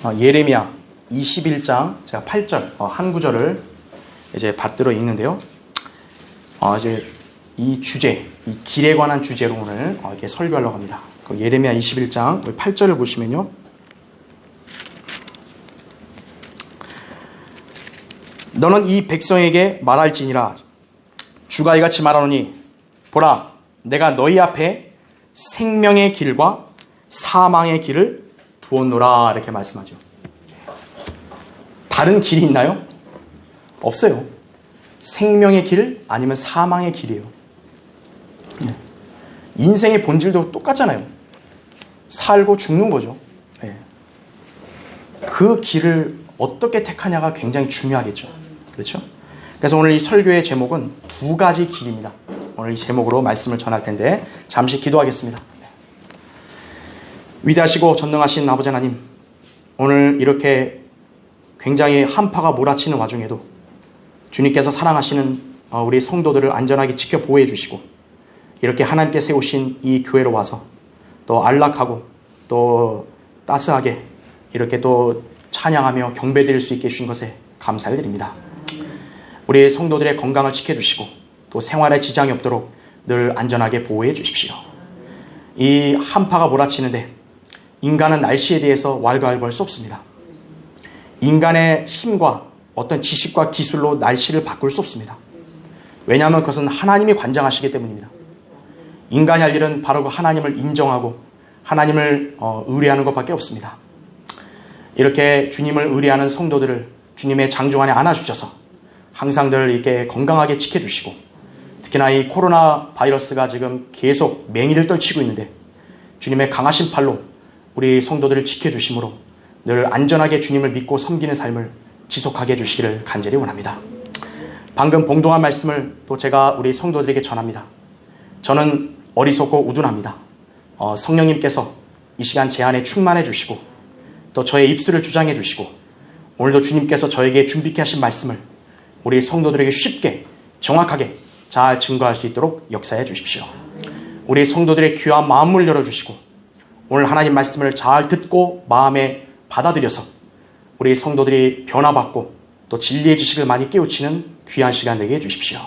예레미야 21장 제가 8절 한 구절을 이제 받들어 읽는데요. 이제 이 주제, 이 길에 관한 주제로 오늘 이렇게 설교하려고 합니다. 예레미야 21장 8절을 보시면요. 너는 이 백성에게 말할지니라. 주가 이같이 말하노니 보라, 내가 너희 앞에 생명의 길과 사망의 길을 두었노라. 이렇게 말씀하죠. 다른 길이 있나요? 없어요. 생명의 길 아니면 사망의 길이에요. 인생의 본질도 똑같잖아요. 살고 죽는 거죠. 그 길을 어떻게 택하냐가 굉장히 중요하겠죠. 그렇죠? 그래서 오늘 이 설교의 제목은 두 가지 길입니다. 오늘 이 제목으로 말씀을 전할 텐데 잠시 기도하겠습니다. 위대하시고 전능하신 아버지 하나님, 오늘 이렇게 굉장히 한파가 몰아치는 와중에도 주님께서 사랑하시는 우리 성도들을 안전하게 지켜 보호해 주시고 이렇게 하나님께 세우신 이 교회로 와서 또 안락하고 또 따스하게 이렇게 또 찬양하며 경배드릴 수 있게 해주신 것에 감사를 드립니다. 우리 성도들의 건강을 지켜주시고 또 생활에 지장이 없도록 늘 안전하게 보호해 주십시오. 이 한파가 몰아치는데 인간은 날씨에 대해서 왈가왈부할 수 없습니다. 인간의 힘과 어떤 지식과 기술로 날씨를 바꿀 수 없습니다. 왜냐하면 그것은 하나님이 관장하시기 때문입니다. 인간이 할 일은 바로 그 하나님을 인정하고 하나님을 의뢰하는 것밖에 없습니다. 이렇게 주님을 의뢰하는 성도들을 주님의 장중 안에 안아주셔서 항상 늘 이렇게 건강하게 지켜주시고, 특히나 이 코로나 바이러스가 지금 계속 맹위를 떨치고 있는데 주님의 강하신 팔로 우리 성도들을 지켜주심으로 늘 안전하게 주님을 믿고 섬기는 삶을 지속하게 해주시기를 간절히 원합니다. 방금 봉독한 말씀을 또 제가 우리 성도들에게 전합니다. 저는 어리석고 우둔합니다. 성령님께서 이 시간 제 안에 충만해 주시고 또 저의 입술을 주장해 주시고 오늘도 주님께서 저에게 준비케 하신 말씀을 우리 성도들에게 쉽게 정확하게 잘 증거할 수 있도록 역사해 주십시오. 우리 성도들의 귀와 마음을 열어주시고 오늘 하나님 말씀을 잘 듣고 마음에 받아들여서 우리 성도들이 변화받고 또 진리의 지식을 많이 깨우치는 귀한 시간 되게 해주십시오.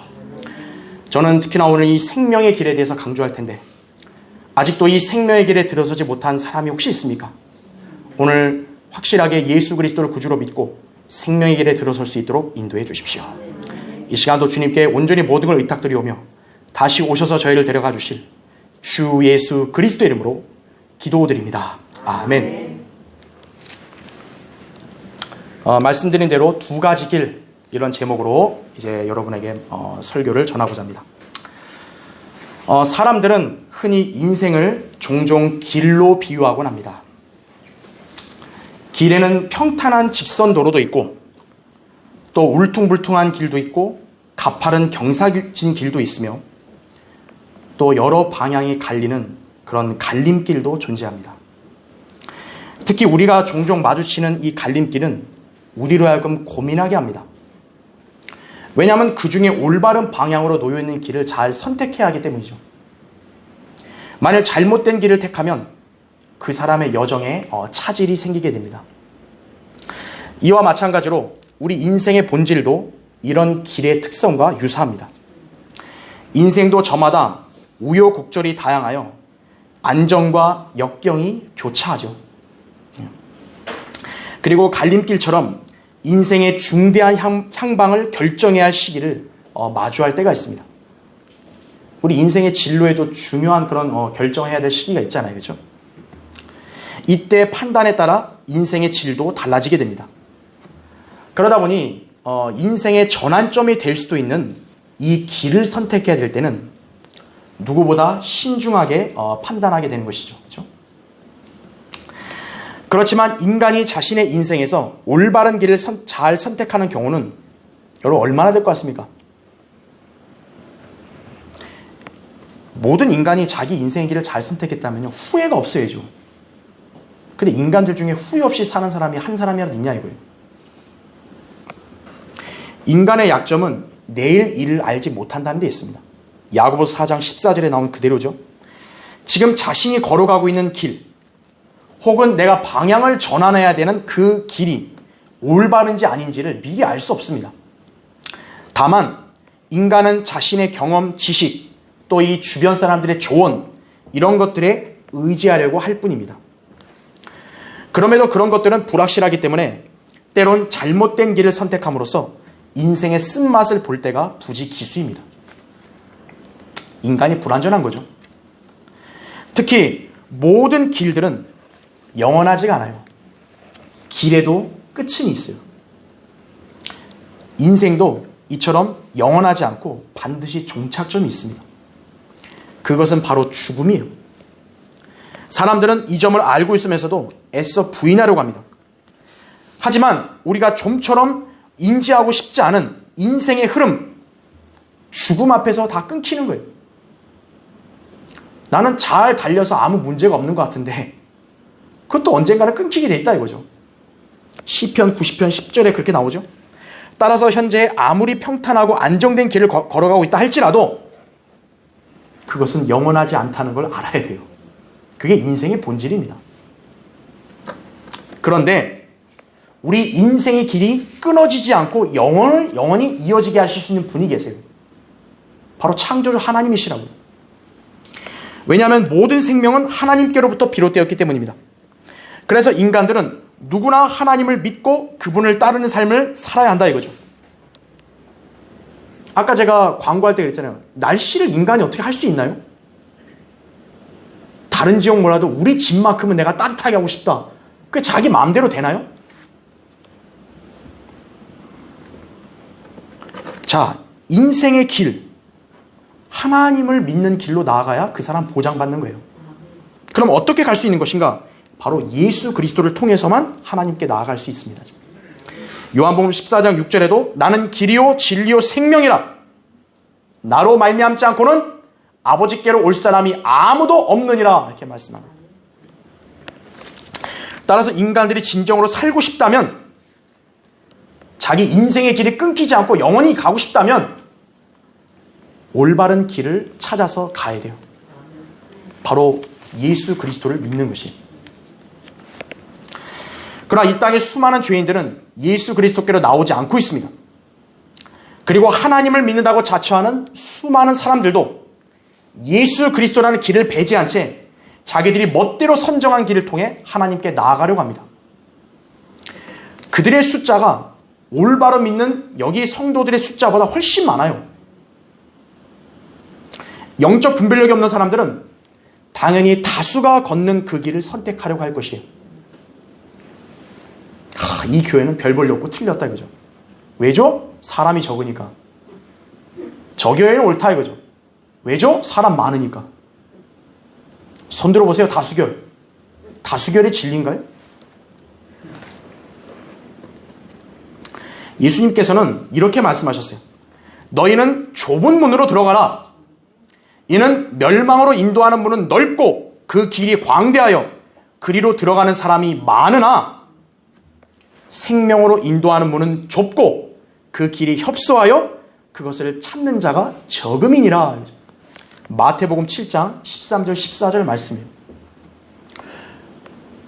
저는 특히나 오늘 이 생명의 길에 대해서 강조할 텐데 아직도 이 생명의 길에 들어서지 못한 사람이 혹시 있습니까? 오늘 확실하게 예수 그리스도를 구주로 믿고 생명의 길에 들어설 수 있도록 인도해 주십시오. 이 시간도 주님께 온전히 모든 걸 의탁드리오며 다시 오셔서 저희를 데려가 주실 주 예수 그리스도 이름으로 기도드립니다. 아멘. 말씀드린 대로 두 가지 길, 이런 제목으로 이제 여러분에게 설교를 전하고자 합니다. 사람들은 흔히 인생을 종종 길로 비유하곤 합니다. 길에는 평탄한 직선 도로도 있고 또 울퉁불퉁한 길도 있고 가파른 경사진 길도 있으며 또 여러 방향이 갈리는 그런 갈림길도 존재합니다. 특히 우리가 종종 마주치는 이 갈림길은 우리로 하여금 고민하게 합니다. 왜냐하면 그 중에 올바른 방향으로 놓여있는 길을 잘 선택해야 하기 때문이죠. 만일 잘못된 길을 택하면 그 사람의 여정에 차질이 생기게 됩니다. 이와 마찬가지로 우리 인생의 본질도 이런 길의 특성과 유사합니다. 인생도 저마다 우여곡절이 다양하여 안정과 역경이 교차하죠. 그리고 갈림길처럼 인생의 중대한 향방을 결정해야 할 시기를 마주할 때가 있습니다. 우리 인생의 진로에도 중요한 그런 결정해야 될 시기가 있잖아요. 그렇죠? 이때 판단에 따라 인생의 질도 달라지게 됩니다. 그러다 보니 인생의 전환점이 될 수도 있는 이 길을 선택해야 될 때는 누구보다 신중하게 판단하게 되는 것이죠. 그렇죠? 그렇지만 인간이 자신의 인생에서 올바른 길을 잘 선택하는 경우는 여러분 얼마나 될 것 같습니까? 모든 인간이 자기 인생의 길을 잘 선택했다면 후회가 없어야죠. 근데 인간들 중에 후회 없이 사는 사람이 한 사람이라도 있냐 이거예요. 인간의 약점은 내일 일을 알지 못한다는 데 있습니다. 야고보서 4장 14절에 나온 그대로죠. 지금 자신이 걸어가고 있는 길, 혹은 내가 방향을 전환해야 되는 그 길이 올바른지 아닌지를 미리 알 수 없습니다. 다만 인간은 자신의 경험, 지식, 또 이 주변 사람들의 조언, 이런 것들에 의지하려고 할 뿐입니다. 그럼에도 그런 것들은 불확실하기 때문에 때론 잘못된 길을 선택함으로써 인생의 쓴맛을 볼 때가 부지기수입니다. 인간이 불완전한 거죠. 특히 모든 길들은 영원하지가 않아요. 길에도 끝은 있어요. 인생도 이처럼 영원하지 않고 반드시 종착점이 있습니다. 그것은 바로 죽음이에요. 사람들은 이 점을 알고 있으면서도 애써 부인하려고 합니다. 하지만 우리가 좀처럼 인지하고 싶지 않은 인생의 흐름, 죽음 앞에서 다 끊기는 거예요. 나는 잘 달려서 아무 문제가 없는 것 같은데 그것도 언젠가는 끊기게 돼 있다 이거죠. 시편 90편 10절에 그렇게 나오죠. 따라서 현재 아무리 평탄하고 안정된 길을 걸어가고 있다 할지라도 그것은 영원하지 않다는 걸 알아야 돼요. 그게 인생의 본질입니다. 그런데 우리 인생의 길이 끊어지지 않고 영원히 이어지게 하실 수 있는 분이 계세요. 바로 창조주 하나님이시라고요. 왜냐하면 모든 생명은 하나님께로부터 비롯되었기 때문입니다. 그래서 인간들은 누구나 하나님을 믿고 그분을 따르는 삶을 살아야 한다 이거죠. 아까 제가 광고할 때 그랬잖아요. 날씨를 인간이 어떻게 할 수 있나요? 다른 지역 몰라도 우리 집만큼은 내가 따뜻하게 하고 싶다. 그게 자기 마음대로 되나요? 자, 인생의 길, 하나님을 믿는 길로 나아가야 그 사람 보장받는 거예요. 그럼 어떻게 갈 수 있는 것인가? 바로 예수 그리스도를 통해서만 하나님께 나아갈 수 있습니다. 요한복음 14장 6절에도 나는 길이요 진리요 생명이라 나로 말미암지 않고는 아버지께로 올 사람이 아무도 없느니라 이렇게 말씀합니다. 따라서 인간들이 진정으로 살고 싶다면, 자기 인생의 길이 끊기지 않고 영원히 가고 싶다면 올바른 길을 찾아서 가야 돼요. 바로 예수 그리스도를 믿는 것이. 그러나 이 땅의 수많은 죄인들은 예수 그리스도께로 나오지 않고 있습니다. 그리고 하나님을 믿는다고 자처하는 수많은 사람들도 예수 그리스도라는 길을 배제한 채 자기들이 멋대로 선정한 길을 통해 하나님께 나아가려고 합니다. 그들의 숫자가 올바로 믿는 여기 성도들의 숫자보다 훨씬 많아요. 영적 분별력이 없는 사람들은 당연히 다수가 걷는 그 길을 선택하려고 할 것이에요. 이 교회는 별 볼일 없고 틀렸다 이거죠. 왜죠? 사람이 적으니까. 저 교회는 옳다 이거죠. 왜죠? 사람 많으니까. 손 들어보세요. 다수결. 다수결이 진리인가요? 예수님께서는 이렇게 말씀하셨어요. 너희는 좁은 문으로 들어가라. 이는 멸망으로 인도하는 문은 넓고 그 길이 광대하여 그리로 들어가는 사람이 많으나 생명으로 인도하는 문은 좁고 그 길이 협소하여 그것을 찾는 자가 적음이니라. 마태복음 7장 13절 14절 말씀이에요.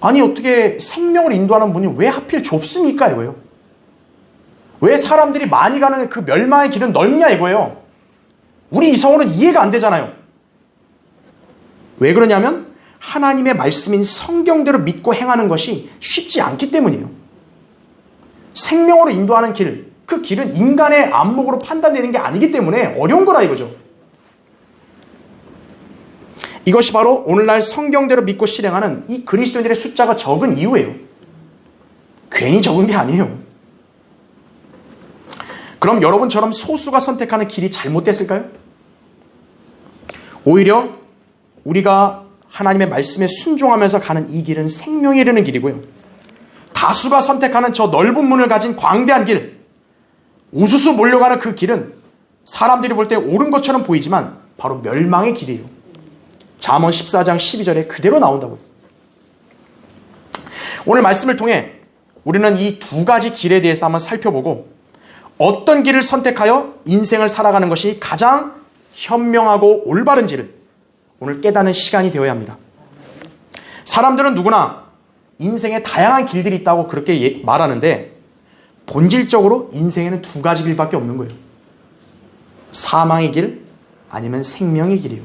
아니 어떻게 생명을 인도하는 문이 왜 하필 좁습니까 이거예요. 왜 사람들이 많이 가는 그 멸망의 길은 넓냐 이거예요. 우리 이성으로는 이해가 안 되잖아요. 왜 그러냐면 하나님의 말씀인 성경대로 믿고 행하는 것이 쉽지 않기 때문이에요. 생명으로 인도하는 길, 그 길은 인간의 안목으로 판단되는 게 아니기 때문에 어려운 거라 이거죠. 이것이 바로 오늘날 성경대로 믿고 실행하는 이 그리스도인들의 숫자가 적은 이유예요. 괜히 적은 게 아니에요. 그럼 여러분처럼 소수가 선택하는 길이 잘못됐을까요? 오히려 우리가 하나님의 말씀에 순종하면서 가는 이 길은 생명에 이르는 길이고요. 다수가 선택하는 저 넓은 문을 가진 광대한 길, 우수수 몰려가는 그 길은 사람들이 볼 때 옳은 것처럼 보이지만 바로 멸망의 길이에요. 잠언 14장 12절에 그대로 나온다고요. 오늘 말씀을 통해 우리는 이 두 가지 길에 대해서 한번 살펴보고 어떤 길을 선택하여 인생을 살아가는 것이 가장 현명하고 올바른지를 오늘 깨닫는 시간이 되어야 합니다. 사람들은 누구나 인생에 다양한 길들이 있다고 그렇게 말하는데 본질적으로 인생에는 두 가지 길밖에 없는 거예요. 사망의 길 아니면 생명의 길이에요.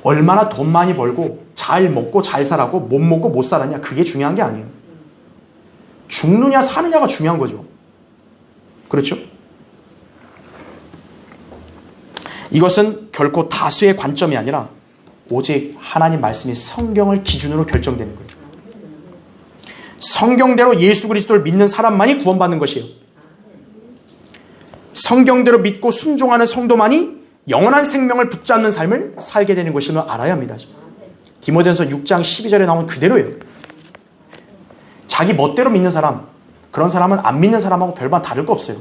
얼마나 돈 많이 벌고 잘 먹고 잘 살았고 못 먹고 못 살았냐 그게 중요한 게 아니에요. 죽느냐 사느냐가 중요한 거죠. 그렇죠? 이것은 결코 다수의 관점이 아니라 오직 하나님 말씀이 성경을 기준으로 결정되는 거예요. 성경대로 예수 그리스도를 믿는 사람만이 구원받는 것이에요. 성경대로 믿고 순종하는 성도만이 영원한 생명을 붙잡는 삶을 살게 되는 것임을 알아야 합니다. 디모데전서 6장 12절에 나온 그대로예요. 자기 멋대로 믿는 사람, 그런 사람은 안 믿는 사람하고 별반 다를 거 없어요.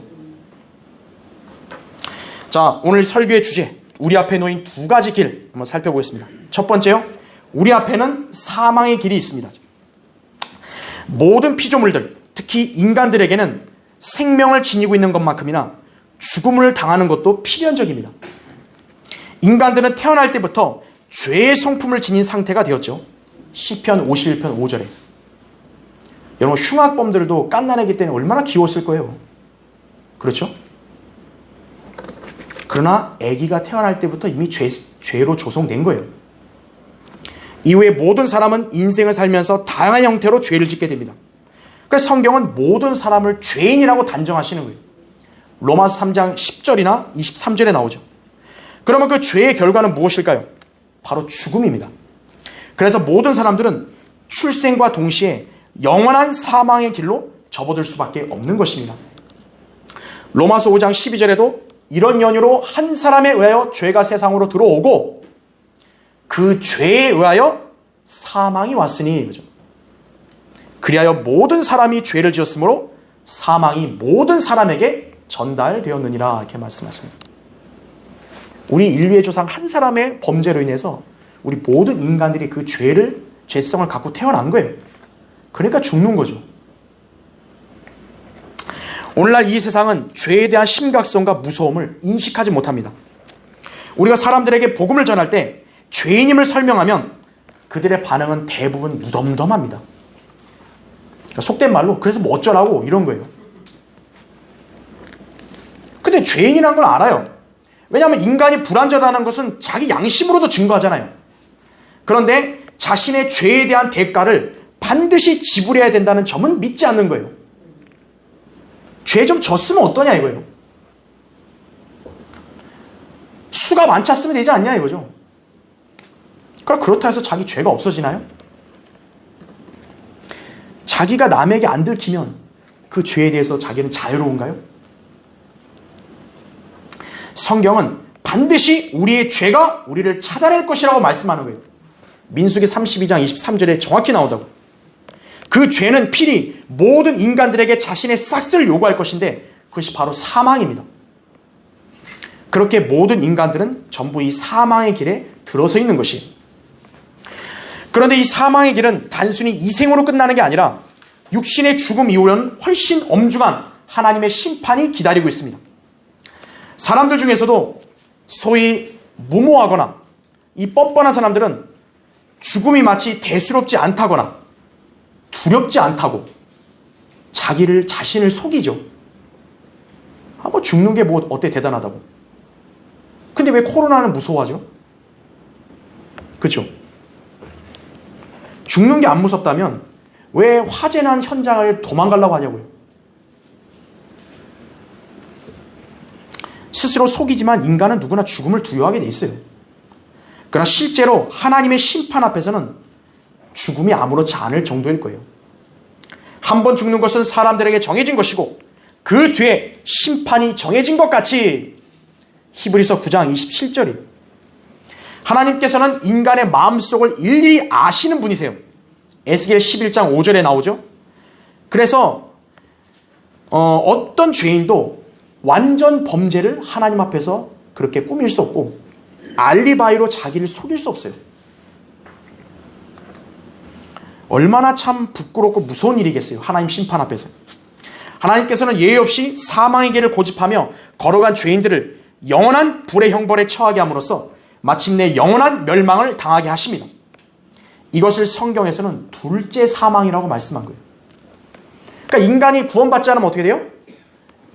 자, 오늘 설교의 주제, 우리 앞에 놓인 두 가지 길 한번 살펴보겠습니다. 첫 번째요, 우리 앞에는 사망의 길이 있습니다. 모든 피조물들, 특히 인간들에게는 생명을 지니고 있는 것만큼이나 죽음을 당하는 것도 필연적입니다. 인간들은 태어날 때부터 죄의 성품을 지닌 상태가 되었죠. 시편 51편 5절에. 여러분, 흉악범들도 갓난아기 때는 얼마나 귀여웠을 거예요. 그렇죠? 그러나 아기가 태어날 때부터 이미 죄로 조성된 거예요. 이후에 모든 사람은 인생을 살면서 다양한 형태로 죄를 짓게 됩니다. 그래서 성경은 모든 사람을 죄인이라고 단정하시는 거예요. 로마서 3장 10절이나 23절에 나오죠. 그러면 그 죄의 결과는 무엇일까요? 바로 죽음입니다. 그래서 모든 사람들은 출생과 동시에 영원한 사망의 길로 접어들 수밖에 없는 것입니다. 로마서 5장 12절에도 이런 연유로 한 사람에 의하여 죄가 세상으로 들어오고 그 죄에 의하여 사망이 왔으니, 그죠? 그리하여 모든 사람이 죄를 지었으므로 사망이 모든 사람에게 전달되었느니라, 이렇게 말씀하십니다. 우리 인류의 조상 한 사람의 범죄로 인해서 우리 모든 인간들이 그 죄성을 갖고 태어난 거예요. 그러니까 죽는 거죠. 오늘날 이 세상은 죄에 대한 심각성과 무서움을 인식하지 못합니다. 우리가 사람들에게 복음을 전할 때 죄인임을 설명하면 그들의 반응은 대부분 무덤덤합니다. 그러니까 속된 말로 그래서 뭐 어쩌라고 이런 거예요. 근데 죄인이라는 걸 알아요. 왜냐하면 인간이 불완전하다는 것은 자기 양심으로도 증거하잖아요. 그런데 자신의 죄에 대한 대가를 반드시 지불해야 된다는 점은 믿지 않는 거예요. 죄 좀 졌으면 어떠냐 이거예요. 수가 많지 않으면 되지 않냐 이거죠. 그럼 그렇다 해서 자기 죄가 없어지나요? 자기가 남에게 안 들키면 그 죄에 대해서 자기는 자유로운가요? 성경은 반드시 우리의 죄가 우리를 찾아낼 것이라고 말씀하는 거예요. 민수기 32장 23절에 정확히 나오다고. 그 죄는 필히 모든 인간들에게 자신의 싹을 요구할 것인데 그것이 바로 사망입니다. 그렇게 모든 인간들은 전부 이 사망의 길에 들어서 있는 것이에요. 그런데 이 사망의 길은 단순히 이생으로 끝나는 게 아니라 육신의 죽음 이후로는 훨씬 엄중한 하나님의 심판이 기다리고 있습니다. 사람들 중에서도 소위 무모하거나 이 뻔뻔한 사람들은 죽음이 마치 대수롭지 않다거나 두렵지 않다고 자신을 속이죠. 뭐 죽는 게 뭐 어때 대단하다고. 근데 왜 코로나는 무서워하죠? 그렇죠? 죽는 게 안 무섭다면 왜 화재 난 현장을 도망가려고 하냐고요. 스스로 속이지만 인간은 누구나 죽음을 두려워하게 돼 있어요. 그러나 실제로 하나님의 심판 앞에서는 죽음이 아무렇지 않을 정도일 거예요. 한 번 죽는 것은 사람들에게 정해진 것이고 그 뒤에 심판이 정해진 것 같이 히브리서 9장 27절이 하나님께서는 인간의 마음속을 일일이 아시는 분이세요. 에스겔 11장 5절에 나오죠. 그래서 어떤 죄인도 완전 범죄를 하나님 앞에서 그렇게 꾸밀 수 없고 알리바이로 자기를 속일 수 없어요. 얼마나 참 부끄럽고 무서운 일이겠어요. 하나님 심판 앞에서. 하나님께서는 예의 없이 사망의 길을 고집하며 걸어간 죄인들을 영원한 불의 형벌에 처하게 함으로써 마침내 영원한 멸망을 당하게 하십니다. 이것을 성경에서는 둘째 사망이라고 말씀한 거예요. 그러니까 인간이 구원받지 않으면 어떻게 돼요?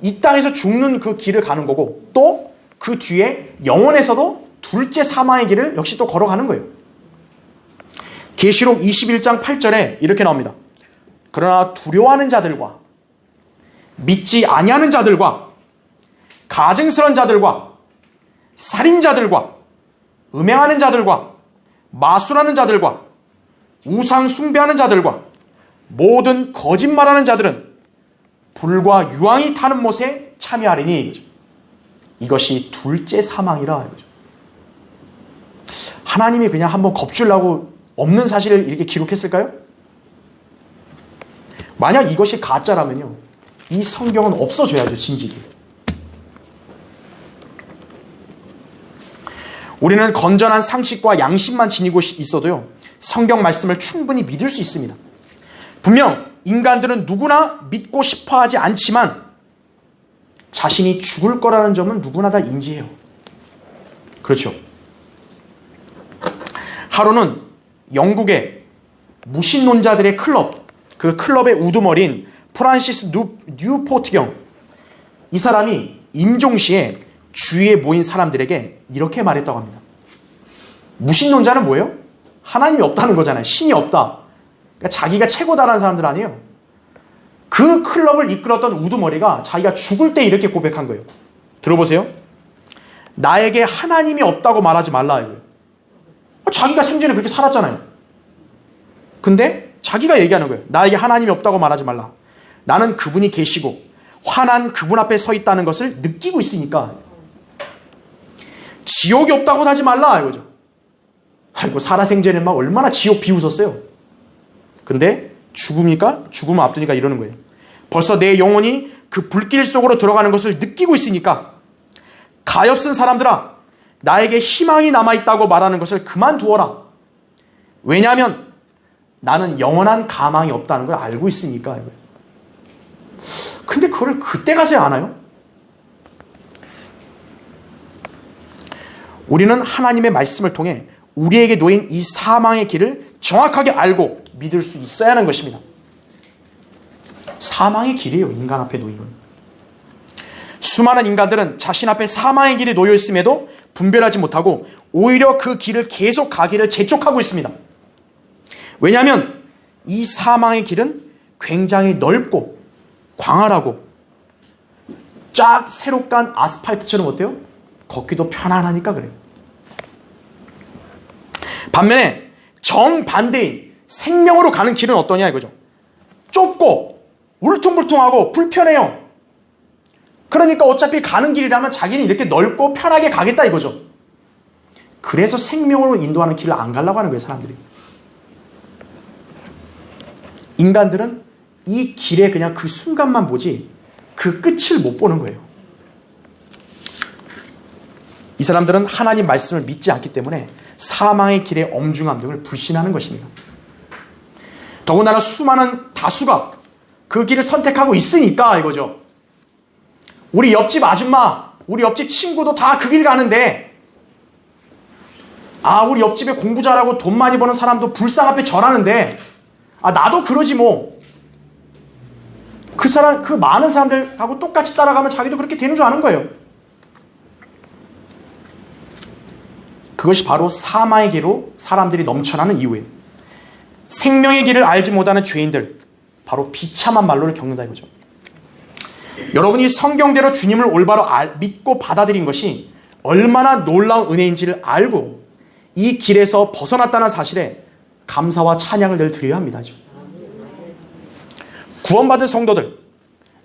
이 땅에서 죽는 그 길을 가는 거고, 또 그 뒤에 영혼에서도 둘째 사망의 길을 역시 또 걸어가는 거예요. 계시록 21장 8절에 이렇게 나옵니다. 그러나 두려워하는 자들과 믿지 아니하는 자들과 가증스러운 자들과 살인자들과 음행하는 자들과 마술하는 자들과 우상 숭배하는 자들과 모든 거짓말하는 자들은 불과 유황이 타는 못에 참여하리니, 이것이 둘째 사망이라 이거죠. 하나님이 그냥 한번 겁주려고 없는 사실을 이렇게 기록했을까요? 만약 이것이 가짜라면요, 이 성경은 없어져야죠, 진직이. 우리는 건전한 상식과 양심만 지니고 있어도요, 성경 말씀을 충분히 믿을 수 있습니다. 분명 인간들은 누구나 믿고 싶어 하지 않지만 자신이 죽을 거라는 점은 누구나 다 인지해요. 그렇죠. 하루는 영국의 무신론자들의 클럽, 그 클럽의 우두머리인 프란시스 뉴포트경, 이 사람이 임종시에 주위에 모인 사람들에게 이렇게 말했다고 합니다. 무신론자는 뭐예요? 하나님이 없다는 거잖아요. 신이 없다. 그러니까 자기가 최고다라는 사람들 아니에요. 그 클럽을 이끌었던 우두머리가 자기가 죽을 때 이렇게 고백한 거예요. 들어보세요. 나에게 하나님이 없다고 말하지 말라 이거예요. 자기가 생전에 그렇게 살았잖아요. 근데 자기가 얘기하는 거예요. 나에게 하나님이 없다고 말하지 말라. 나는 그분이 계시고 환한 그분 앞에 서 있다는 것을 느끼고 있으니까. 지옥이 없다고 하지 말라 이거죠. 아이고, 살아생전에 막 얼마나 지옥 비웃었어요. 근데 죽음이니까, 죽음을 앞두니까 이러는 거예요. 벌써 내 영혼이 그 불길 속으로 들어가는 것을 느끼고 있으니까 가엾은 사람들아, 나에게 희망이 남아있다고 말하는 것을 그만두어라. 왜냐하면 나는 영원한 가망이 없다는 걸 알고 있으니까. 근데 그걸 그때 가서야 아나요? 우리는 하나님의 말씀을 통해 우리에게 놓인 이 사망의 길을 정확하게 알고 믿을 수 있어야 하는 것입니다. 사망의 길이에요, 인간 앞에 놓인 건. 수많은 인간들은 자신 앞에 사망의 길이 놓여 있음에도 분별하지 못하고 오히려 그 길을 계속 가기를 재촉하고 있습니다. 왜냐하면 이 사망의 길은 굉장히 넓고 광활하고 쫙 새로 깐 아스팔트처럼 어때요? 걷기도 편안하니까 그래요. 반면에 정반대인 생명으로 가는 길은 어떠냐 이거죠. 좁고 울퉁불퉁하고 불편해요. 그러니까 어차피 가는 길이라면 자기는 이렇게 넓고 편하게 가겠다 이거죠. 그래서 생명으로 인도하는 길을 안 가려고 하는 거예요, 사람들이. 인간들은 이 길에 그냥 그 순간만 보지 그 끝을 못 보는 거예요. 이 사람들은 하나님 말씀을 믿지 않기 때문에 사망의 길의 엄중함 등을 불신하는 것입니다. 더군다나 수많은 다수가 그 길을 선택하고 있으니까 이거죠. 우리 옆집 아줌마, 우리 옆집 친구도 다 그 길 가는데, 아, 우리 옆집에 공부 잘하고 돈 많이 버는 사람도 불상 앞에 절하는데, 아, 나도 그러지 뭐. 그 많은 사람들하고 똑같이 따라가면 자기도 그렇게 되는 줄 아는 거예요. 그것이 바로 사망의 길로 사람들이 넘쳐나는 이유예요. 생명의 길을 알지 못하는 죄인들, 바로 비참한 말로를 겪는다 이거죠. 여러분이 성경대로 주님을 올바로 믿고 받아들인 것이 얼마나 놀라운 은혜인지를 알고 이 길에서 벗어났다는 사실에 감사와 찬양을 늘 드려야 합니다. 구원받은 성도들,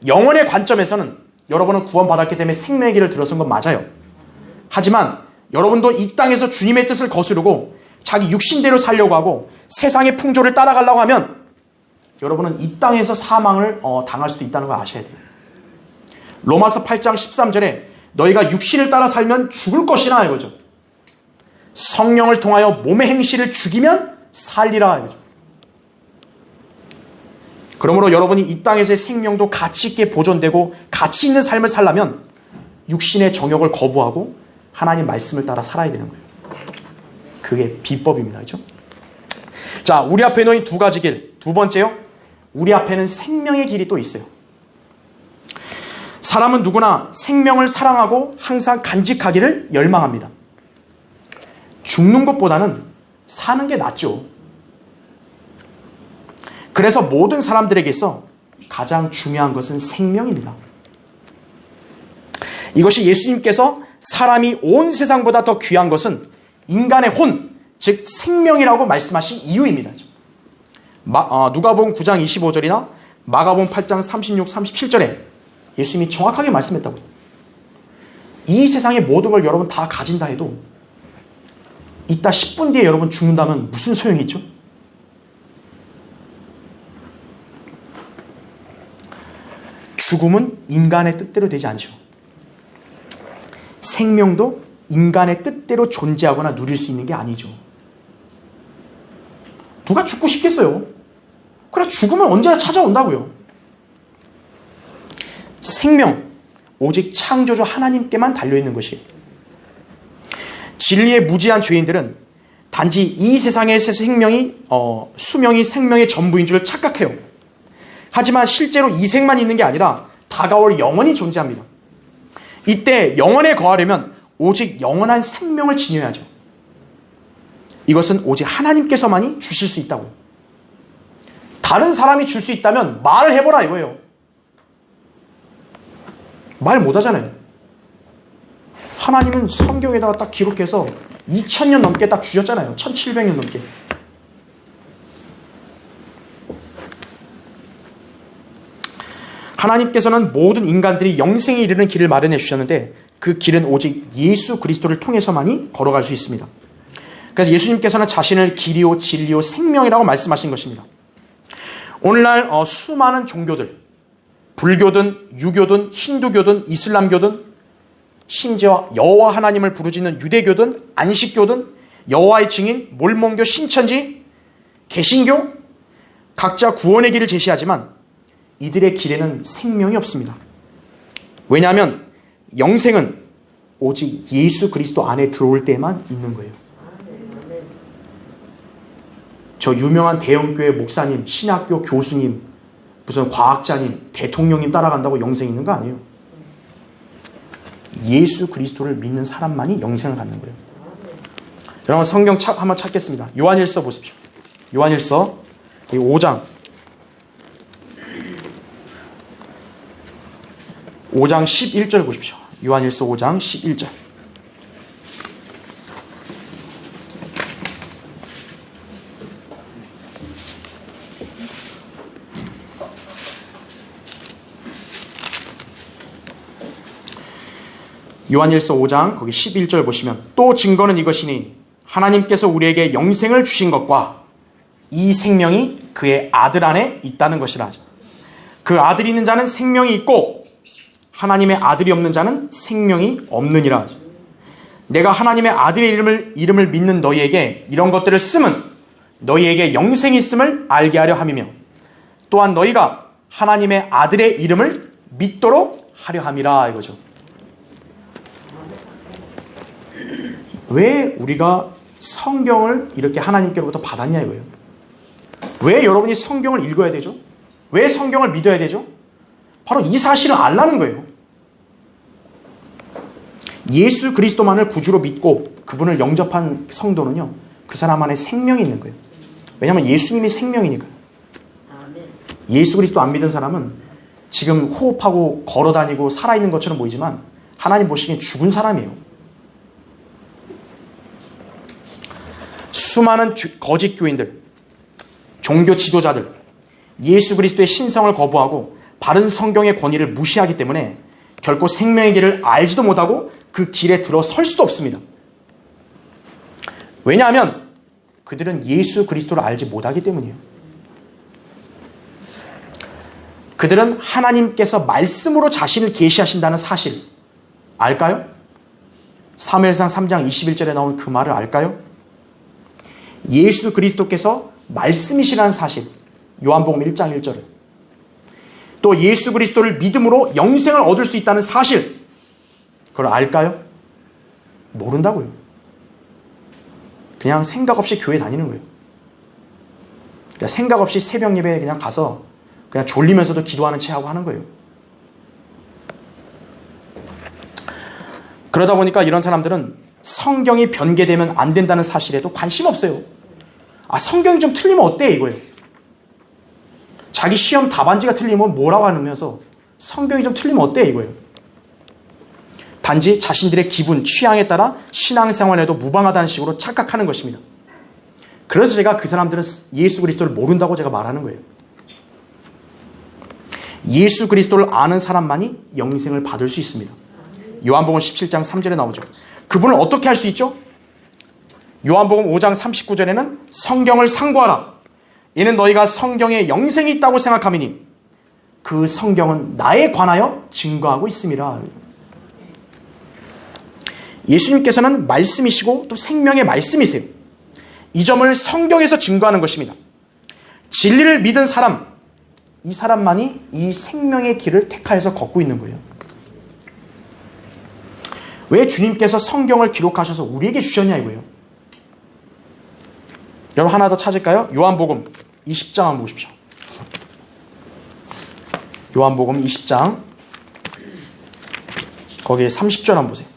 영혼의 관점에서는 여러분은 구원받았기 때문에 생명의 길을 들어선 건 맞아요. 하지만 여러분도 이 땅에서 주님의 뜻을 거스르고 자기 육신대로 살려고 하고 세상의 풍조를 따라가려고 하면 여러분은 이 땅에서 사망을 당할 수도 있다는 걸 아셔야 돼요. 로마서 8장 13절에 너희가 육신을 따라 살면 죽을 것이나 이거죠. 성령을 통하여 몸의 행실을 죽이면 살리라 이거죠. 그러므로 여러분이 이 땅에서의 생명도 가치 있게 보존되고 가치 있는 삶을 살려면 육신의 정욕을 거부하고 하나님 말씀을 따라 살아야 되는 거예요. 그게 비법입니다. 그렇죠? 자, 우리 앞에 놓인 두 가지 길. 두 번째요. 우리 앞에는 생명의 길이 또 있어요. 사람은 누구나 생명을 사랑하고 항상 간직하기를 열망합니다. 죽는 것보다는 사는 게 낫죠. 그래서 모든 사람들에게서 가장 중요한 것은 생명입니다. 이것이 예수님께서 사람이 온 세상보다 더 귀한 것은 인간의 혼, 즉 생명이라고 말씀하신 이유입니다. 누가복음 9장 25절이나 마가복음 8장 36, 37절에 예수님이 정확하게 말씀했다고요. 이 세상의 모든 걸 여러분 다 가진다 해도 이따 10분 뒤에 여러분 죽는다면 무슨 소용이 있죠? 죽음은 인간의 뜻대로 되지 않죠. 생명도 인간의 뜻대로 존재하거나 누릴 수 있는 게 아니죠. 누가 죽고 싶겠어요? 그래, 죽음은 언제나 찾아온다고요. 생명, 오직 창조주 하나님께만 달려있는 것이에요. 진리의 무지한 죄인들은 단지 이 세상의 수명이 생명의 전부인 줄 착각해요. 하지만 실제로 이 생만 있는 게 아니라 다가올 영원이 존재합니다. 이때 영원에 거하려면 오직 영원한 생명을 지녀야죠. 이것은 오직 하나님께서만이 주실 수 있다고요. 다른 사람이 줄 수 있다면 말을 해보라 이거예요. 말 못하잖아요. 하나님은 성경에다가 딱 기록해서 2000년 넘게 딱 주셨잖아요. 1700년 넘게. 하나님께서는 모든 인간들이 영생에 이르는 길을 마련해 주셨는데 그 길은 오직 예수 그리스도를 통해서만이 걸어갈 수 있습니다. 그래서 예수님께서는 자신을 길이요 진리요 생명이라고 말씀하신 것입니다. 오늘날 수많은 종교들, 불교든 유교든 힌두교든 이슬람교든 심지어 여호와 하나님을 부르짖는 유대교든 안식교든 여호와의 증인, 몰몬교, 신천지, 개신교 각자 구원의 길을 제시하지만 이들의 길에는 생명이 없습니다. 왜냐하면 영생은 오직 예수 그리스도 안에 들어올 때만 있는 거예요. 저 유명한 대형교회 목사님, 신학교 교수님, 무슨 과학자님, 대통령님 따라간다고 영생이 있는 거 아니에요. 예수 그리스도를 믿는 사람만이 영생을 갖는 거예요. 여러분 성경 한번 찾겠습니다. 요한일서 보십시오. 요한일서 5장 11절 보십시오. 요한일서 5장 11절. 요한일서 5장 거기 11절 보시면 또 증거는 이것이니 하나님께서 우리에게 영생을 주신 것과 이 생명이 그의 아들 안에 있다는 것이라 하죠. 그 아들이 있는 자는 생명이 있고 하나님의 아들이 없는 자는 생명이 없느니라 하죠. 내가 하나님의 아들의 이름을 믿는 너희에게 이런 것들을 쓰면 너희에게 영생이 있음을 알게 하려 함이며 또한 너희가 하나님의 아들의 이름을 믿도록 하려 함이라 이거죠. 왜 우리가 성경을 이렇게 하나님께로부터 받았냐 이거예요. 왜 여러분이 성경을 읽어야 되죠? 왜 성경을 믿어야 되죠? 바로 이 사실을 알라는 거예요. 예수 그리스도만을 구주로 믿고 그분을 영접한 성도는요, 그 사람 안에 생명이 있는 거예요. 왜냐하면 예수님이 생명이니까요. 예수 그리스도 안 믿은 사람은 지금 호흡하고 걸어다니고 살아있는 것처럼 보이지만 하나님 보시기엔 죽은 사람이에요. 수많은 거짓 교인들, 종교 지도자들, 예수 그리스도의 신성을 거부하고 바른 성경의 권위를 무시하기 때문에 결코 생명의 길을 알지도 못하고 그 길에 들어설 수도 없습니다. 왜냐하면 그들은 예수 그리스도를 알지 못하기 때문이에요. 그들은 하나님께서 말씀으로 자신을 계시하신다는 사실 알까요? 사무엘상 3장 21절에 나온 그 말을 알까요? 예수 그리스도께서 말씀이시라는 사실 요한복음 1장 1절을 또 예수 그리스도를 믿음으로 영생을 얻을 수 있다는 사실 그걸 알까요? 모른다고요. 그냥 생각 없이 교회 다니는 거예요. 그러니까 생각 없이 새벽 예배에 그냥 가서 그냥 졸리면서도 기도하는 채 하고 하는 거예요. 그러다 보니까 이런 사람들은 성경이 변개되면 안 된다는 사실에도 관심 없어요. 아, 성경이 좀 틀리면 어때 이거예요. 자기 시험 답안지가 틀리면 뭐라고 하면서 성경이 좀 틀리면 어때 이거예요. 단지 자신들의 기분, 취향에 따라 신앙생활에도 무방하다는 식으로 착각하는 것입니다. 그래서 제가 그 사람들은 예수 그리스도를 모른다고 제가 말하는 거예요. 예수 그리스도를 아는 사람만이 영생을 받을 수 있습니다. 요한복음 17장 3절에 나오죠. 그분을 어떻게 할 수 있죠? 요한복음 5장 39절에는 성경을 상고하라. 이는 너희가 성경에 영생이 있다고 생각함이니 그 성경은 나에 관하여 증거하고 있음이라. 예수님께서는 말씀이시고 또 생명의 말씀이세요. 이 점을 성경에서 증거하는 것입니다. 진리를 믿은 사람, 이 사람만이 이 생명의 길을 택하여서 걷고 있는 거예요. 왜 주님께서 성경을 기록하셔서 우리에게 주셨냐 이거예요. 여러분 하나 더 찾을까요? 요한복음 20장 한번 보십시오. 요한복음 20장 거기에 30절 한번 보세요.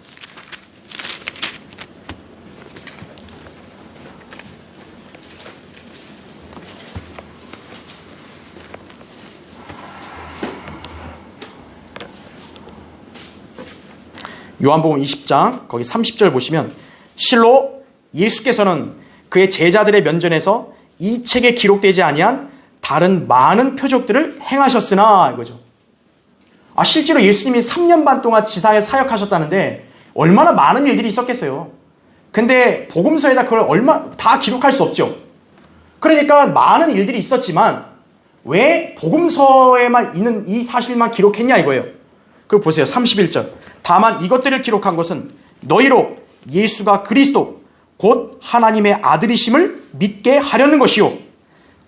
요한복음 20장 거기 30절 보시면 실로 예수께서는 그의 제자들의 면전에서 이 책에 기록되지 아니한 다른 많은 표적들을 행하셨으나 이거죠. 아, 실제로 예수님이 3년 반 동안 지상에 사역하셨다는데 얼마나 많은 일들이 있었겠어요. 근데 복음서에다 그걸 다 기록할 수 없죠. 그러니까 많은 일들이 있었지만 왜 복음서에만 있는 이 사실만 기록했냐 이거예요. 그거 보세요. 31절. 다만 이것들을 기록한 것은 너희로 예수가 그리스도 곧 하나님의 아들이심을 믿게 하려는 것이요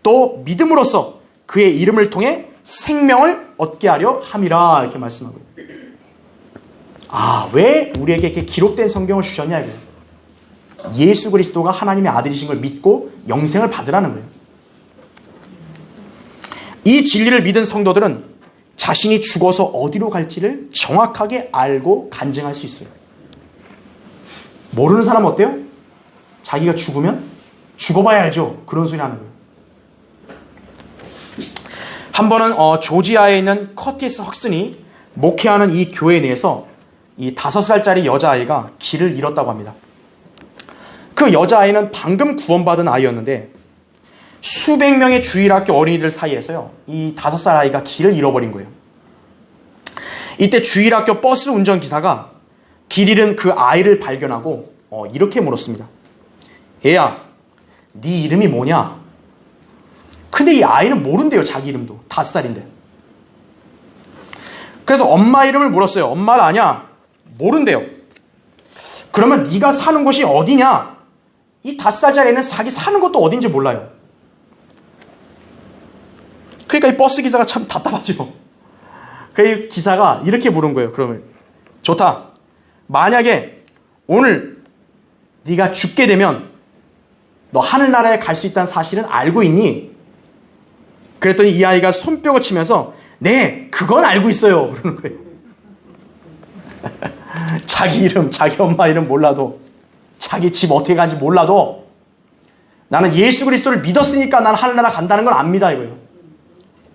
또 믿음으로써 그의 이름을 통해 생명을 얻게 하려 함이라 이렇게 말씀하고요. 아, 왜 우리에게 이렇게 기록된 성경을 주셨냐 이거예요. 예수 그리스도가 하나님의 아들이신 걸 믿고 영생을 받으라는 거예요. 이 진리를 믿은 성도들은 자신이 죽어서 어디로 갈지를 정확하게 알고 간증할 수 있어요. 모르는 사람은 어때요? 자기가 죽으면 죽어봐야 알죠. 그런 소리 하는 거예요. 한 번은 조지아에 있는 커티스 헉슨이 목회하는 이 교회 내에서 이 5살짜리 여자아이가 길을 잃었다고 합니다. 그 여자아이는 방금 구원받은 아이였는데 수백 명의 주일학교 어린이들 사이에서요, 이 5살 아이가 길을 잃어버린 거예요. 이때 주일학교 버스 운전기사가 길 잃은 그 아이를 발견하고 이렇게 물었습니다. 얘야, 네 이름이 뭐냐? 근데 이 아이는 모른대요. 자기 이름도. 5살인데. 그래서 엄마 이름을 물었어요. 엄마를 아냐? 모른대요. 그러면 네가 사는 곳이 어디냐? 이 5살짜리는 자기 사는 곳도 어딘지 몰라요. 그러니까 이 버스 기사가 참 답답하죠. 그 기사가 이렇게 물은 거예요. 그러면 좋다. 만약에 오늘 네가 죽게 되면 너 하늘나라에 갈 수 있다는 사실은 알고 있니? 그랬더니 이 아이가 손뼉을 치면서 네, 그건 알고 있어요. 그러는 거예요. 자기 이름, 자기 엄마 이름 몰라도, 자기 집 어떻게 가는지 몰라도 나는 예수 그리스도를 믿었으니까 나는 하늘나라 간다는 걸 압니다 이거예요.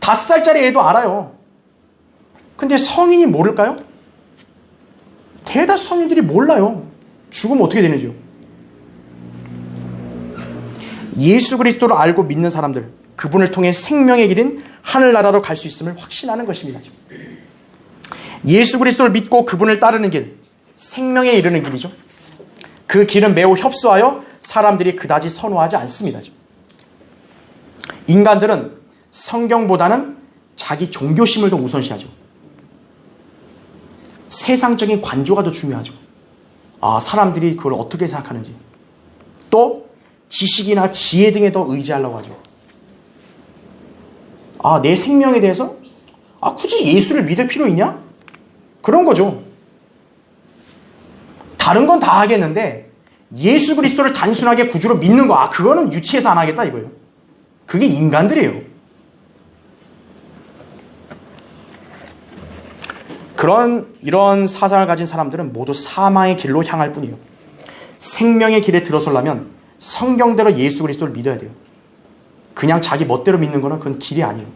5살짜리 애도 알아요. 근데 성인이 모를까요? 대다수 성인들이 몰라요. 죽으면 어떻게 되는지요. 예수 그리스도를 알고 믿는 사람들, 그분을 통해 생명의 길인 하늘나라로 갈 수 있음을 확신하는 것입니다. 예수 그리스도를 믿고 그분을 따르는 길, 생명에 이르는 길이죠. 그 길은 매우 협소하여 사람들이 그다지 선호하지 않습니다. 인간들은 성경보다는 자기 종교심을 더 우선시하죠. 세상적인 관조가 더 중요하죠. 아, 사람들이 그걸 어떻게 생각하는지. 또 지식이나 지혜 등에 더 의지하려고 하죠. 아, 내 생명에 대해서? 아, 굳이 예수를 믿을 필요 있냐? 그런 거죠. 다른 건 다 하겠는데 예수 그리스도를 단순하게 구주로 믿는 거, 아, 그거는 유치해서 안 하겠다 이거예요. 그게 인간들이에요. 이런 사상을 가진 사람들은 모두 사망의 길로 향할 뿐이에요. 생명의 길에 들어서려면 성경대로 예수 그리스도를 믿어야 돼요. 그냥 자기 멋대로 믿는 거는 그건 길이 아니에요.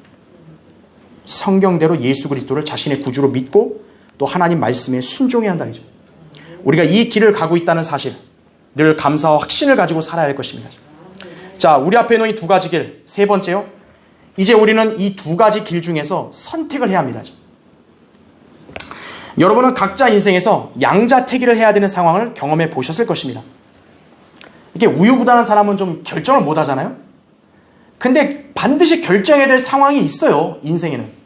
성경대로 예수 그리스도를 자신의 구주로 믿고 또 하나님 말씀에 순종해야 한다 이죠. 우리가 이 길을 가고 있다는 사실, 늘 감사와 확신을 가지고 살아야 할 것입니다. 자, 우리 앞에 놓인 두 가지 길, 세 번째요. 이제 우리는 이 두 가지 길 중에서 선택을 해야 합니다. 여러분은 각자 인생에서 양자택일을 해야 되는 상황을 경험해 보셨을 것입니다. 이게 우유부단한 사람은 좀 결정을 못 하잖아요. 근데 반드시 결정해야 될 상황이 있어요, 인생에는.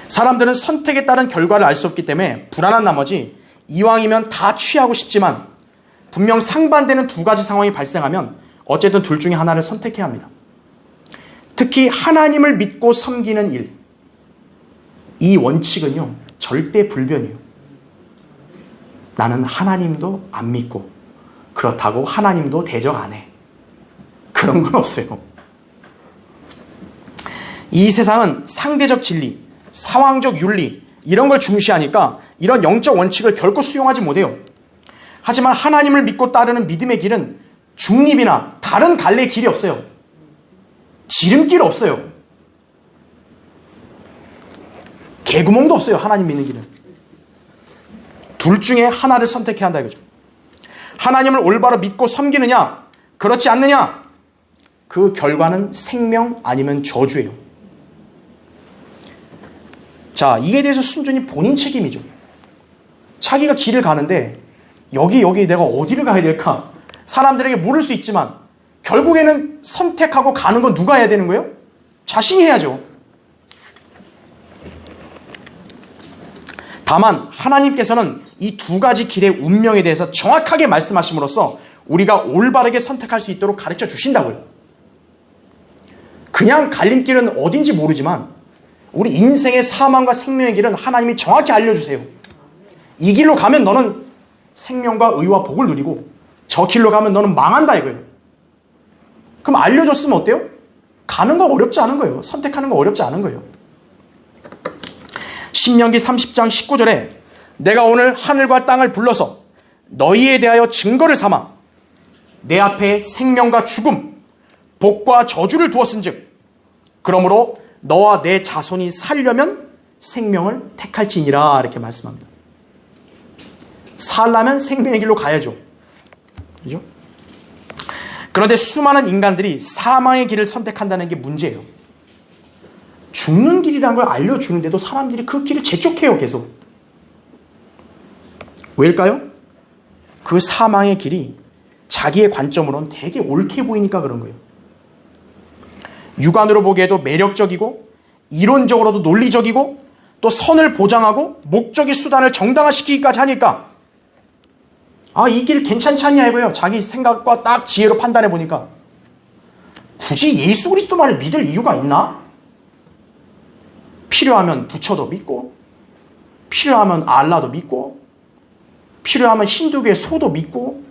사람들은 선택에 따른 결과를 알 수 없기 때문에 불안한 나머지 이왕이면 다 취하고 싶지만 분명 상반되는 두 가지 상황이 발생하면 어쨌든 둘 중에 하나를 선택해야 합니다. 특히 하나님을 믿고 섬기는 일, 이 원칙은요 절대 불변이에요. 나는 하나님도 안 믿고 그렇다고 하나님도 대적 안 해. 그런 건 없어요. 이 세상은 상대적 진리, 상황적 윤리 이런 걸 중시하니까 이런 영적 원칙을 결코 수용하지 못해요. 하지만 하나님을 믿고 따르는 믿음의 길은 중립이나 다른 갈래의 길이 없어요. 지름길 없어요. 개구멍도 없어요. 하나님 믿는 길은. 둘 중에 하나를 선택해야 한다 이거죠. 하나님을 올바로 믿고 섬기느냐 그렇지 않느냐, 그 결과는 생명 아니면 저주예요. 자, 이에 대해서 순전히 본인 책임이죠. 자기가 길을 가는데 여기 내가 어디를 가야 될까? 사람들에게 물을 수 있지만 결국에는 선택하고 가는 건 누가 해야 되는 거예요? 자신이 해야죠. 다만 하나님께서는 이 두 가지 길의 운명에 대해서 정확하게 말씀하심으로써 우리가 올바르게 선택할 수 있도록 가르쳐 주신다고요. 그냥 갈림길은 어딘지 모르지만 우리 인생의 사망과 생명의 길은 하나님이 정확히 알려주세요. 이 길로 가면 너는 생명과 의와 복을 누리고 저 길로 가면 너는 망한다 이거예요. 그럼 알려줬으면 어때요? 가는 거 어렵지 않은 거예요. 선택하는 거 어렵지 않은 거예요. 신명기 30장 19절에 내가 오늘 하늘과 땅을 불러서 너희에 대하여 증거를 삼아 내 앞에 생명과 죽음, 복과 저주를 두었은즉 그러므로 너와 내 자손이 살려면 생명을 택할지니라 이렇게 말씀합니다. 살려면 생명의 길로 가야죠. 그죠? 그런데 수많은 인간들이 사망의 길을 선택한다는 게 문제예요. 죽는 길이라는 걸 알려주는데도 사람들이 그 길을 재촉해요. 계속. 왜일까요? 그 사망의 길이 자기의 관점으로는 되게 옳게 보이니까 그런 거예요. 육안으로 보기에도 매력적이고 이론적으로도 논리적이고 또 선을 보장하고 목적의 수단을 정당화시키기까지 하니까 이 길 괜찮지 않냐 이거예요. 자기 생각과 딱 지혜로 판단해 보니까 굳이 예수 그리스도 말을 믿을 이유가 있나? 필요하면 부처도 믿고 필요하면 알라도 믿고 필요하면 힌두교의 소도 믿고,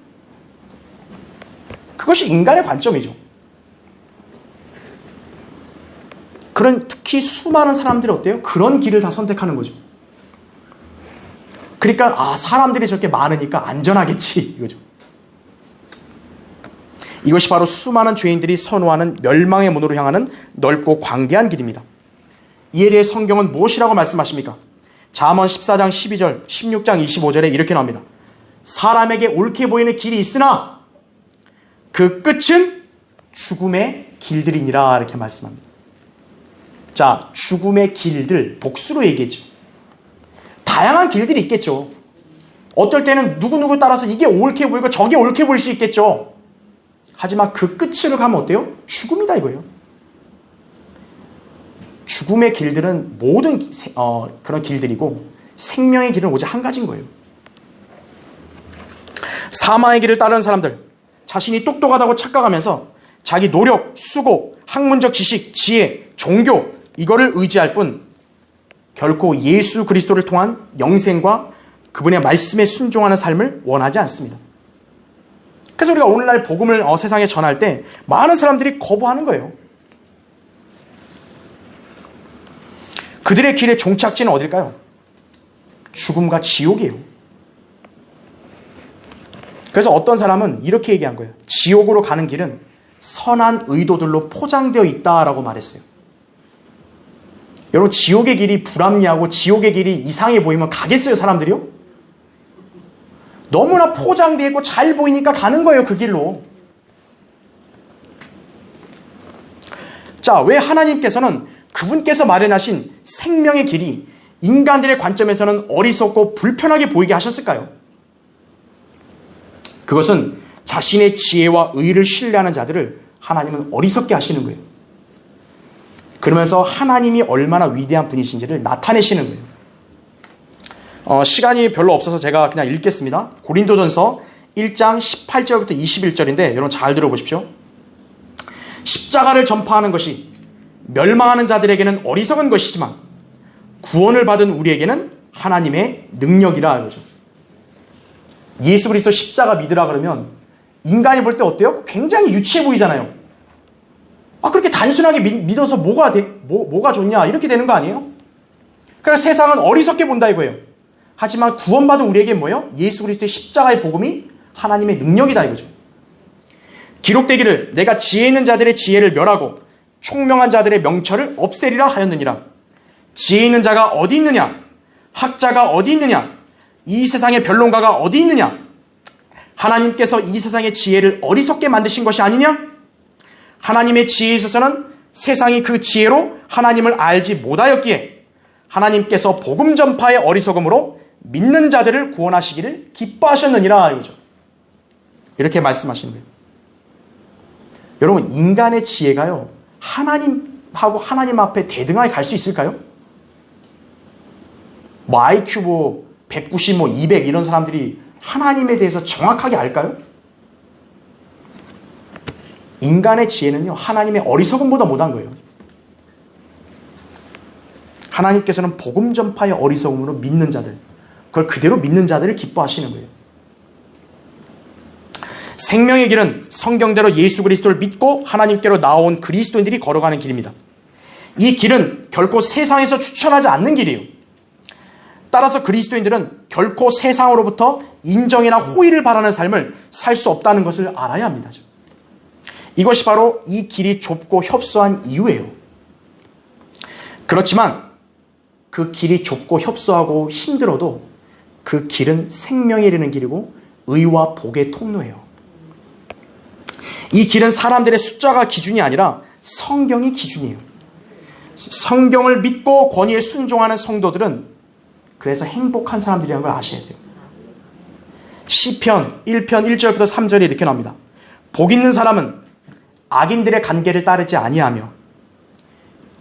그것이 인간의 관점이죠. 특히 수많은 사람들이 어때요? 그런 길을 다 선택하는 거죠. 그러니까 사람들이 저렇게 많으니까 안전하겠지 이거죠. 이것이 바로 수많은 죄인들이 선호하는 멸망의 문으로 향하는 넓고 광대한 길입니다. 이에 대해 성경은 무엇이라고 말씀하십니까? 잠언 14장 12절, 16장 25절에 이렇게 나옵니다. 사람에게 옳게 보이는 길이 있으나 그 끝은 죽음의 길들이니라 이렇게 말씀합니다. 자, 죽음의 길들, 복수로 얘기했죠. 다양한 길들이 있겠죠. 어떨 때는 누구누구 따라서 이게 옳게 보이고 저게 옳게 보일 수 있겠죠. 하지만 그 끝으로 가면 어때요? 죽음이다 이거예요. 죽음의 길들은 모든 그런 길들이고 생명의 길은 오직 한 가지인 거예요. 사망의 길을 따르는 사람들, 자신이 똑똑하다고 착각하면서 자기 노력, 수고, 학문적 지식, 지혜, 종교 이거를 의지할 뿐 결코 예수 그리스도를 통한 영생과 그분의 말씀에 순종하는 삶을 원하지 않습니다. 그래서 우리가 오늘날 복음을 세상에 전할 때 많은 사람들이 거부하는 거예요. 그들의 길의 종착지는 어딜까요? 죽음과 지옥이에요. 그래서 어떤 사람은 이렇게 얘기한 거예요. 지옥으로 가는 길은 선한 의도들로 포장되어 있다라고 말했어요. 여러분, 지옥의 길이 불합리하고 지옥의 길이 이상해 보이면 가겠어요, 사람들이요? 너무나 포장되어 있고 잘 보이니까 가는 거예요, 그 길로. 자, 왜 하나님께서는 그분께서 마련하신 생명의 길이 인간들의 관점에서는 어리석고 불편하게 보이게 하셨을까요? 그것은 자신의 지혜와 의를 신뢰하는 자들을 하나님은 어리석게 하시는 거예요. 그러면서 하나님이 얼마나 위대한 분이신지를 나타내시는 거예요. 시간이 별로 없어서 제가 그냥 읽겠습니다. 고린도전서 1장 18절부터 21절인데 여러분 잘 들어보십시오. 십자가를 전파하는 것이 멸망하는 자들에게는 어리석은 것이지만 구원을 받은 우리에게는 하나님의 능력이라 이거죠. 예수 그리스도 십자가 믿으라 그러면 인간이 볼 때 어때요? 굉장히 유치해 보이잖아요. 그렇게 단순하게 믿어서 뭐가 좋냐 이렇게 되는 거 아니에요? 그러니까 세상은 어리석게 본다 이거예요. 하지만 구원받은 우리에게 뭐예요? 예수 그리스도의 십자가의 복음이 하나님의 능력이다 이거죠. 기록되기를 내가 지혜 있는 자들의 지혜를 멸하고 총명한 자들의 명철을 없애리라 하였느니라. 지혜 있는 자가 어디 있느냐? 학자가 어디 있느냐? 이 세상의 변론가가 어디 있느냐? 하나님께서 이 세상의 지혜를 어리석게 만드신 것이 아니냐? 하나님의 지혜에 있어서는 세상이 그 지혜로 하나님을 알지 못하였기에 하나님께서 복음 전파의 어리석음으로 믿는 자들을 구원하시기를 기뻐하셨느니라 이거죠. 이렇게 말씀하시는 거예요. 여러분, 인간의 지혜가요, 하나님하고 하나님 앞에 대등하게 갈 수 있을까요? IQ 190, 200 이런 사람들이 하나님에 대해서 정확하게 알까요? 인간의 지혜는요, 하나님의 어리석음보다 못한 거예요. 하나님께서는 복음 전파의 어리석음으로 믿는 자들, 그걸 그대로 믿는 자들을 기뻐하시는 거예요. 생명의 길은 성경대로 예수 그리스도를 믿고 하나님께로 나온 그리스도인들이 걸어가는 길입니다. 이 길은 결코 세상에서 추천하지 않는 길이에요. 따라서 그리스도인들은 결코 세상으로부터 인정이나 호의를 바라는 삶을 살 수 없다는 것을 알아야 합니다. 이것이 바로 이 길이 좁고 협소한 이유예요. 그렇지만 그 길이 좁고 협소하고 힘들어도 그 길은 생명에 이르는 길이고 의와 복의 통로예요. 이 길은 사람들의 숫자가 기준이 아니라 성경이 기준이에요. 성경을 믿고 권위에 순종하는 성도들은 그래서 행복한 사람들이라는 걸 아셔야 돼요. 시편 1편 1절부터 3절에 이렇게 나옵니다. 복 있는 사람은 악인들의 간계를 따르지 아니하며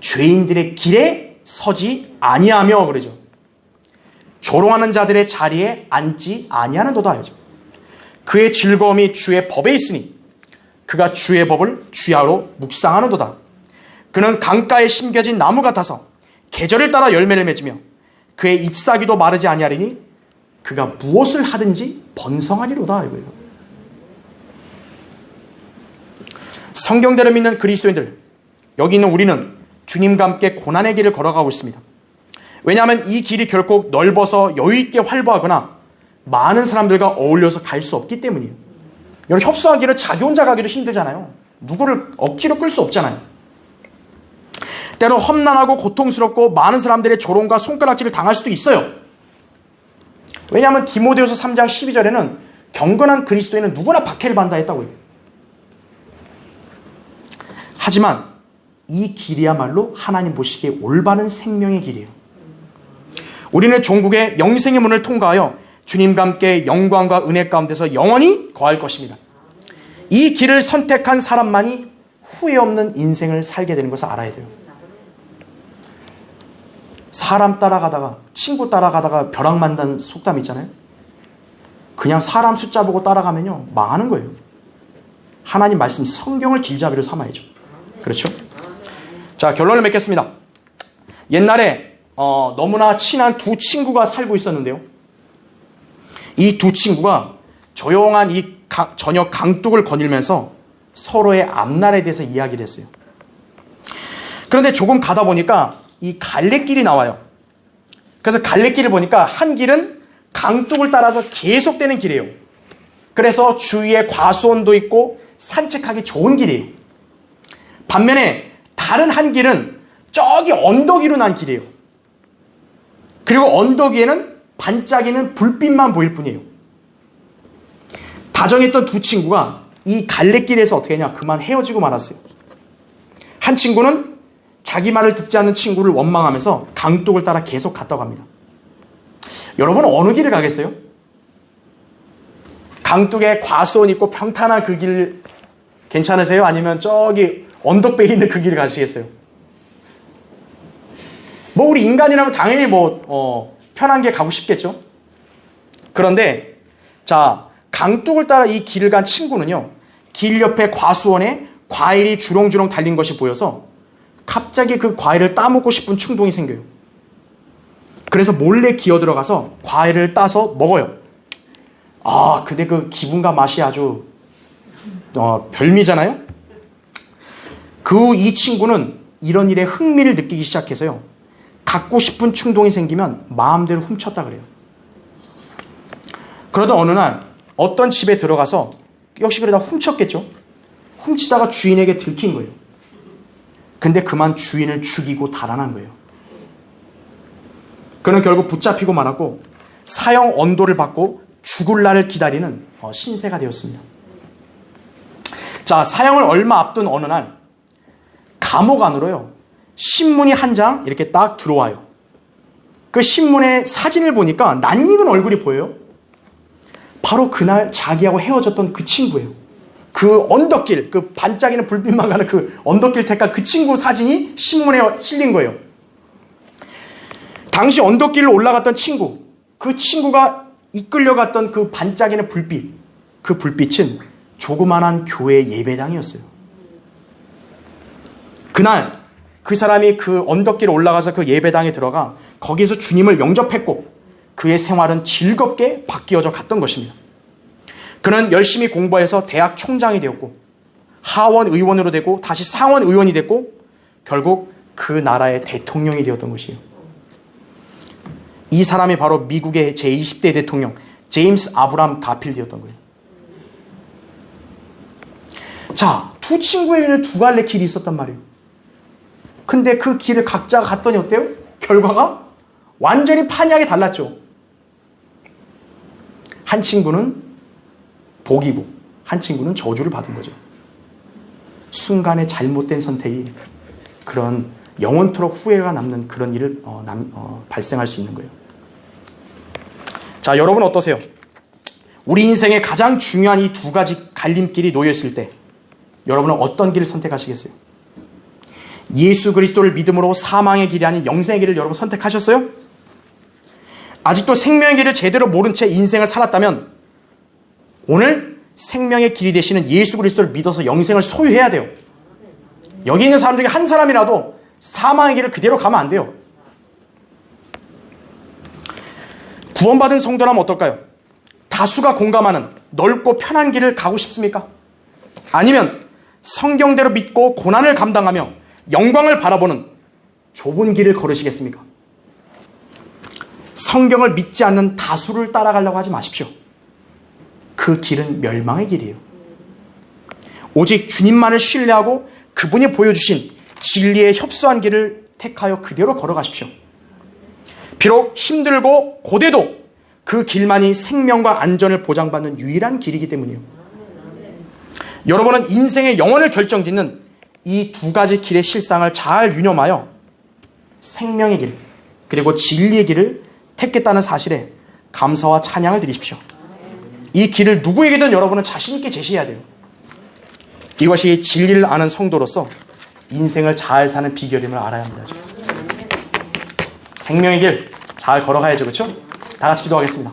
죄인들의 길에 서지 아니하며 그러죠. 조롱하는 자들의 자리에 앉지 아니하는도다 하죠. 그의 즐거움이 주의 법에 있으니 그가 주의 법을 주야로 묵상하는도다. 그는 강가에 심겨진 나무 같아서 계절을 따라 열매를 맺으며 그의 잎사귀도 마르지 아니하리니 그가 무엇을 하든지 번성하리로다 이거예요. 성경대로 믿는 그리스도인들, 여기 있는 우리는 주님과 함께 고난의 길을 걸어가고 있습니다. 왜냐하면 이 길이 결코 넓어서 여유있게 활보하거나 많은 사람들과 어울려서 갈 수 없기 때문이에요. 여러분, 협소한 길을 자기 혼자 가기도 힘들잖아요. 누구를 억지로 끌 수 없잖아요. 때로 험난하고 고통스럽고 많은 사람들의 조롱과 손가락질을 당할 수도 있어요. 왜냐하면 디모데후서 3장 12절에는 경건한 그리스도인은 누구나 박해를 받는다 했다고요. 하지만 이 길이야말로 하나님 보시기에 올바른 생명의 길이에요. 우리는 종국의 영생의 문을 통과하여 주님과 함께 영광과 은혜 가운데서 영원히 거할 것입니다. 이 길을 선택한 사람만이 후회 없는 인생을 살게 되는 것을 알아야 돼요. 사람 따라가다가, 친구 따라가다가 벼락 만다는 속담 있잖아요. 그냥 사람 숫자 보고 따라가면요 망하는 거예요. 하나님 말씀, 성경을 길잡이로 삼아야죠. 그렇죠? 자, 결론을 맺겠습니다. 옛날에 너무나 친한 두 친구가 살고 있었는데요. 이 두 친구가 조용한 이 저녁 강둑을 거닐면서 서로의 앞날에 대해서 이야기를 했어요. 그런데 조금 가다 보니까 이 갈래길이 나와요. 그래서 갈래길을 보니까 한 길은 강둑을 따라서 계속되는 길이에요. 그래서 주위에 과수원도 있고 산책하기 좋은 길이에요. 반면에 다른 한 길은 저기 언덕 위로 난 길이에요. 그리고 언덕 위에는 반짝이는 불빛만 보일 뿐이에요. 다정했던 두 친구가 이 갈래길에서 어떻게 했냐? 그만 헤어지고 말았어요. 한 친구는 자기 말을 듣지 않는 친구를 원망하면서 강둑을 따라 계속 갔다 갑니다. 여러분 어느 길을 가겠어요? 강둑에 과수원 있고 평탄한 그 길 괜찮으세요? 아니면 저기 언덕배에 있는 그 길을 가시겠어요? 뭐 우리 인간이라면 당연히 편한 게 가고 싶겠죠? 그런데 자, 강둑을 따라 이 길을 간 친구는요, 길 옆에 과수원에 과일이 주렁주렁 달린 것이 보여서 갑자기 그 과일을 따먹고 싶은 충동이 생겨요. 그래서 몰래 기어 들어가서 과일을 따서 먹어요. 근데 그 기분과 맛이 아주 별미잖아요? 이 친구는 이런 일에 흥미를 느끼기 시작해서요, 갖고 싶은 충동이 생기면 마음대로 훔쳤다 그래요. 그러던 어느 날 어떤 집에 들어가서 역시 그러다 훔쳤겠죠. 훔치다가 주인에게 들킨 거예요. 근데 그만 주인을 죽이고 달아난 거예요. 그는 결국 붙잡히고 말았고 사형 언도를 받고 죽을 날을 기다리는 신세가 되었습니다. 자, 사형을 얼마 앞둔 어느 날 감옥 안으로요, 신문이 한 장 이렇게 딱 들어와요. 그 신문의 사진을 보니까 낯익은 얼굴이 보여요. 바로 그날 자기하고 헤어졌던 그 친구예요. 그 언덕길, 그 반짝이는 불빛만 가는 그 언덕길 택한 그 친구 사진이 신문에 실린 거예요. 당시 언덕길로 올라갔던 친구, 그 친구가 이끌려갔던 그 반짝이는 불빛, 그 불빛은 조그만한 교회 예배당이었어요. 그날 그 사람이 그 언덕길에 올라가서 그 예배당에 들어가 거기서 주님을 영접했고 그의 생활은 즐겁게 바뀌어져 갔던 것입니다. 그는 열심히 공부해서 대학 총장이 되었고 하원 의원으로 되고 다시 상원 의원이 됐고 결국 그 나라의 대통령이 되었던 것이에요. 이 사람이 바로 미국의 제20대 대통령 제임스 아브람 가필드였던 거예요. 자, 두 친구에게는 두 갈래 길이 있었단 말이에요. 근데 그 길을 각자가 갔더니 어때요? 결과가 완전히 판이하게 달랐죠. 한 친구는 복이고 한 친구는 저주를 받은 거죠. 순간의 잘못된 선택이 그런 영원토록 후회가 남는 그런 일을 발생할 수 있는 거예요. 자, 여러분 어떠세요? 우리 인생에 가장 중요한 이 두 가지 갈림길이 놓여있을 때 여러분은 어떤 길을 선택하시겠어요? 예수 그리스도를 믿음으로 사망의 길이 아닌 영생의 길을 여러분 선택하셨어요? 아직도 생명의 길을 제대로 모른 채 인생을 살았다면 오늘 생명의 길이 되시는 예수 그리스도를 믿어서 영생을 소유해야 돼요. 여기 있는 사람 중에 한 사람이라도 사망의 길을 그대로 가면 안 돼요. 구원받은 성도라면 어떨까요? 다수가 공감하는 넓고 편한 길을 가고 싶습니까? 아니면 성경대로 믿고 고난을 감당하며 영광을 바라보는 좁은 길을 걸으시겠습니까? 성경을 믿지 않는 다수를 따라가려고 하지 마십시오. 그 길은 멸망의 길이에요. 오직 주님만을 신뢰하고 그분이 보여주신 진리에 협소한 길을 택하여 그대로 걸어가십시오. 비록 힘들고 고대도 그 길만이 생명과 안전을 보장받는 유일한 길이기 때문이에요. 여러분은 인생의 영혼을 결정짓는 이 두 가지 길의 실상을 잘 유념하여 생명의 길 그리고 진리의 길을 택했다는 사실에 감사와 찬양을 드리십시오. 이 길을 누구에게든 여러분은 자신 있게 제시해야 돼요. 이것이 진리를 아는 성도로서 인생을 잘 사는 비결임을 알아야 합니다. 생명의 길 잘 걸어가야죠. 그렇죠? 다 같이 기도하겠습니다.